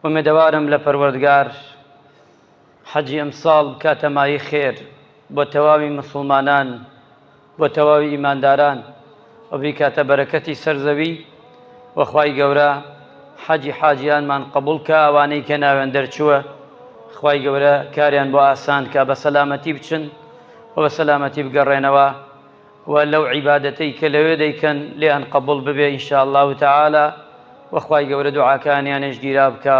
ومێدەوارم لە پەروەردگار حەجی ئەمساڵ کاتەمایی خێر بۆ تەواوی مسلمانان، بۆ تەواوی ئیمانداران و بیکاتە بەرەکەتی سەرزەوی وەخوای گەورە حەجی حاجیانمان قبول کە، ئەوانەی کە ناوێن دەرچووە خوای گەورە کاریان بۆ ئاسان کە بە سەلامەتی بچن و بە سەلامەتی بگەڕێنەوە و لەو عیبادەتەی کە لەوێ دەیکەن لێیان قبول ببێ ئینشاء الله تعالى وەخوای گەورە دوعاکانیانش گیرا بکە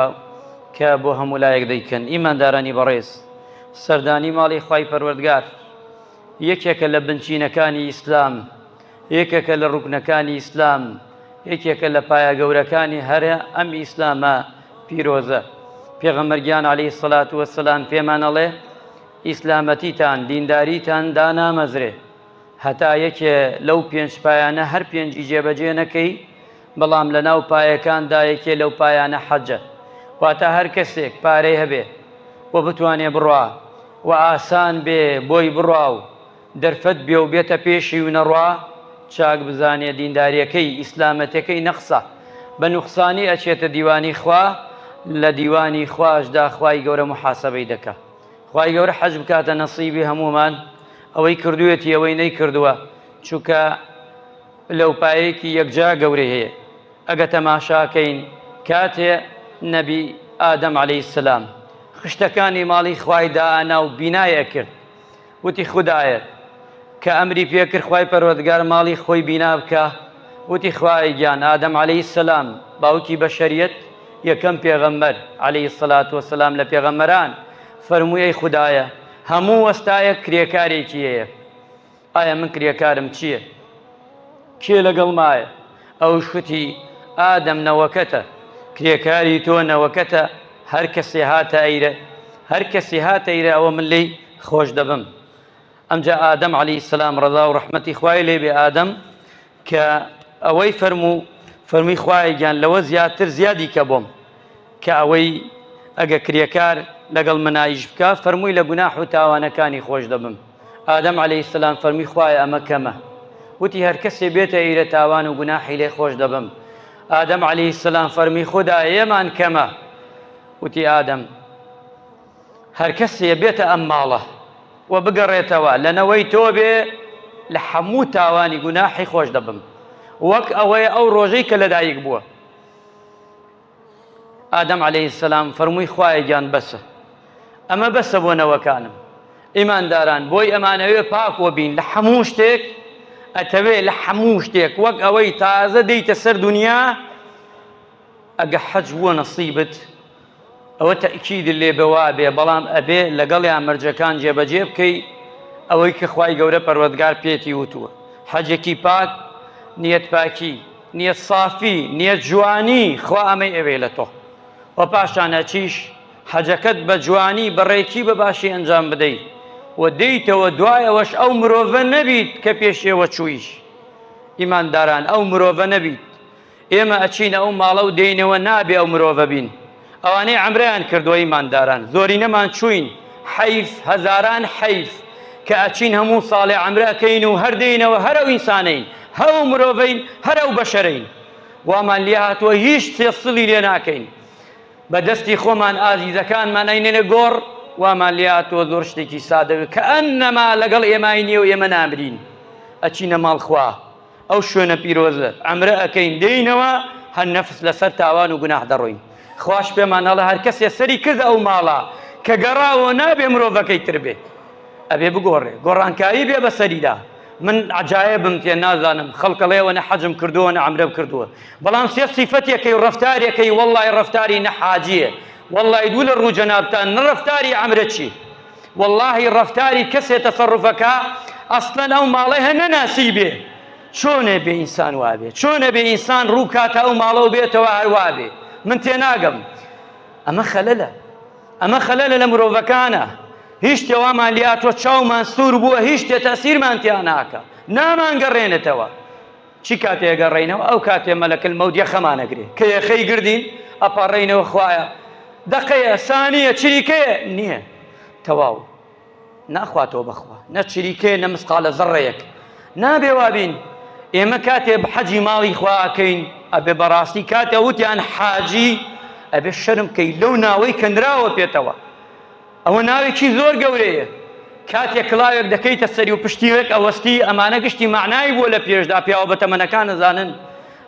کە بۆ هەموو لایەک دەیکەن. ئیماندارانی بەڕێز، سەردانی ماڵی خوای پەروەردگار یەکێکە لە بنچینەکانی ئیسلام، یەکێکە لە ڕوکنەکانی ئیسلام، یەکێکە لە پایە گەورەکانی هەرە ئەم ئیسلامە پیرۆزە. پێغەمبەرگیان عەلەیهی سەڵات وەسەلام پێمان ئەڵێ ئیسلامەتیتان، دینداریتان دانامەزرێ هەتا یەکێ لەو پێنج پایانە هەر پێنجی جێبەجێ نەکەی، بەڵام لە ناو پایەکاندا یەکێ لەو پایانە حەجە. واتە هەر کەسێک پارەی هەبێ و بتوانێ بڕوا و ئاسان بێ بۆی بڕوا و دەرفەت بێ و بێتە پێشی و نەڕوا، چاک بزانێ دینداریەکەی ئیسلامەتەکەی نەخسە، بە نوقسانی ئەچێتە دیوانی خوا، لە دیوانی خواشدا خوای گەورە محاسەبەی دەکا. خوای گەورە حەج بکاتە نەسیبی هەمومان، ئەوەی کردوێتی ئەوەی نەیکردووە، چونکە لەو پایەیەکی یەکجا گەورەی هەیە. ئەگە تەماشاکەین کاتێ نەبی ئادەم عەلەیهی سەلام خشتەکانی ماڵی خوای دائانا و بینایە کرد، وتی خودایە کە ئەمری پێکرد خوای پەروەردگار ماڵی خۆی بینا بکە، وتی خوای گیان ئادەم عەلەیهی سەلام باوکی بەشەریەت یەکەم پێغەمبەر عەلەیهی سەڵات وەسەلام لە پێغەمبەران فەرمووی خودایە هەموو وەستایەک کرێکارێکی هەیە، ئایا من کرێکارم چییە؟ کێ لەگەڵ مایە؟ ئەو شوتی ئادەم نەوەکەتە، کرێکاری تۆ نەوەکەتە، هەر کەسێ هاتە ئەیرە، هەر کەسی هاتە ئەیرە ئەوە من لێی خۆش دەبم. ئەمجا ئادەم عەلەیهی سەلام ڕەضا و ڕەحمەتی خوای لێ بێ ئادەم کە ئەوەی فەرمووی خوای گیان لەوە زیاتر زیادی کە بۆم، کە ئەوەی ئەگە کرێکار لەگەڵ منایش بکە فەرمووی لە گوناح و تاوانەکانی خۆش دەبم. ئادەم عەلەیهی سەلام فەرمووی خوای ئەمە کەمە، وتی هەر کەسێ بێتە ئەیرە تاوان و گوناحی لێ خۆش دەبم. ئادەم عەلەیهی سەلام فەرمووی خودایە ئێمان کەمە، وتی ئادەم هەر کەسێ بێتە ئەم ماڵە و بگەڕێتەوە لەنەوەی تۆ بێ لە هەموو تاوانی گوناحی خۆش دەبم، وەک ئەوەیە ئەو ڕۆژەی کە لەدایک بووە. ئادەم عەلەیهی سەلام فەرمووی خوایە گیان بەسە، ئەمە بەسە بۆ نەوەکانم. ئیمانداران بۆی ئەمانەوێ پاک وە بین لە هەموو شتێک، ئەتەوێ لە هەموو شتێک وەک ئەوەی تازە دەیتە سەر دنیا، ئەگە حەج بووە نەسیبت ئەوە تەئکید لێ بەوا بێ، بەڵام ئەبێ لەگەڵیان مەرجەکان جێبەجێ بکەی ئەوەی کە خوای گەورە پەروەردگار پێتی وتووە. حەجێکی پاک، نیەت پاکی، نیەت صافی، نیەت جوانی، خوا ئەمەی ئەوێ لە تۆ. و پاشانە چیش حەجەکەت بە جوانی بەڕێکی بە باشی ئەنجام بدەیت و دەیتەوە دوایەوەش ئەو مرۆڤە نەبیت کە پێشێوە چوویش. ئیمانداران ئەو مرۆڤە نەبیت. ئێمە ئەچینە ئەو ماڵە و دێینەوە نابێ ئەو مرۆڤە بین. ئەوانەی عەمرەیان کردووە ئیمانداران، زۆری نەمان چووین، حەیف هەزاران حەیف کە ئەچین هەموو ساڵێ عەمرەکەین و هەر دێینەوە هەر ئەو ئینسانەین، هەر ئەو مرۆڤەین، هەر ئەو بەشەرەین، وامان لێ هاتووە هیچ تێسڵی لێ ناکەین، بەدەستی خۆمان ئازیزەکانمان ئەینێنە گۆڕ، وامان لێ هاتووە زۆر شتێکی سادەوێت کە ئەنەما لەگەڵ ئێمای نییە و ئێمە نامرین. ئەچینە ماڵ خوا، ئەو شوێنە پیرۆزە عەمرە ئەکەین، دێینەوە هەر نەفس لەسەر تاوان و گوناح دەڕۆین. خواش پێمان هەڵە هەر کەسێ سەری کردە ئەو ماڵە کە گەڕاوە نابێ مرۆڤەکەی تر بێ، ئەبێ بگۆڕێ، گۆڕانکاری بێ بەسەریدا. من عەجایبم تێ نازانم خەڵکەڵێوە نە حەجم کردووە نە عەمرەم کردووە، بەڵام سێ سیفەتێکەی و ڕەفتارێکەی وەڵڵای ڕەفتاری نە حاجیە، وەڵڵای دوو لە ڕوو جەنابتان نە ڕەفتاری عەمرە چی، وەڵڵاهی ڕەفتاری کەسێ تەسەڕوفەکە ئەسڵەن ئەو ماڵەی هەنەناسی بێ. چۆنێ بێ ئینسان وابێ، چۆنە بێ ئینسان ڕوو کاتە ئەو ماڵە و بێتەوە هەروە بێ؟ من تێناگەم. ئەمە خەلەلە، ئەمە خەلەلە لە مرۆڤەکانە. هیچ شتێوامان لێهاتووە چاومان سوور بووە، هیچ شتێ تەسیرمان تیان ناکە، نامان گەڕێنێتەوە. چی کاتێ گەڕێینەوە؟ ئەو کاتێ مەلەکل مەوت یەخەمانەگرێ، کە یەخەی گردین ئەپەڕێینەوە خوایە دەقەیە سانیە چریکەیە نییە، تەواو ناخواتەوە بەخوا، نە چریکەیە نە مسقالە زەڕەیەک نابێ وابین. ئێمە کاتێ بە حەجی ماڵی خوا ئەکەین ئەبێ بەڕاستی کاتێ وتیان حاجی ئەبێ شەرم کەی لەو ناوەی کەنراوە پێتەوە. ئەوە ناوێکی زۆر گەورەیە. کاتێک کڵاوێک دەکەیتە سەری و پشتیوێک ئەوەستی، ئەمانە گشتی معنای بووە لە پێشدا، پیاوە بە تەمەنەکان نەزانن.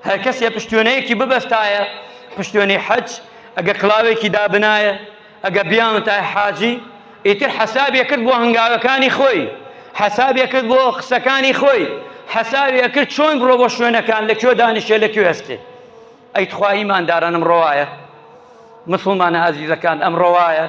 هەر کەسێ پشتوێنەیەکی ببەستایە، پشتوێنەی حەج، ئەگە کڵاوێکی دابنایە، ئەگە بیانتای حاجی، ئیتر حەسابێ کرد بۆ هەنگاوەکانی خۆی، حەسابێ کرد بۆ قسەکانی خۆی، حەسابێ کرد چۆن بڕۆ بۆ شوێنەکان، لەکوێ دانیشێ لەکوێ هەستێ. ئەی توخوا ئیمانداران ئەمڕۆ وایە، مسڵمانە عەزیزەکان ئەمڕۆ وایە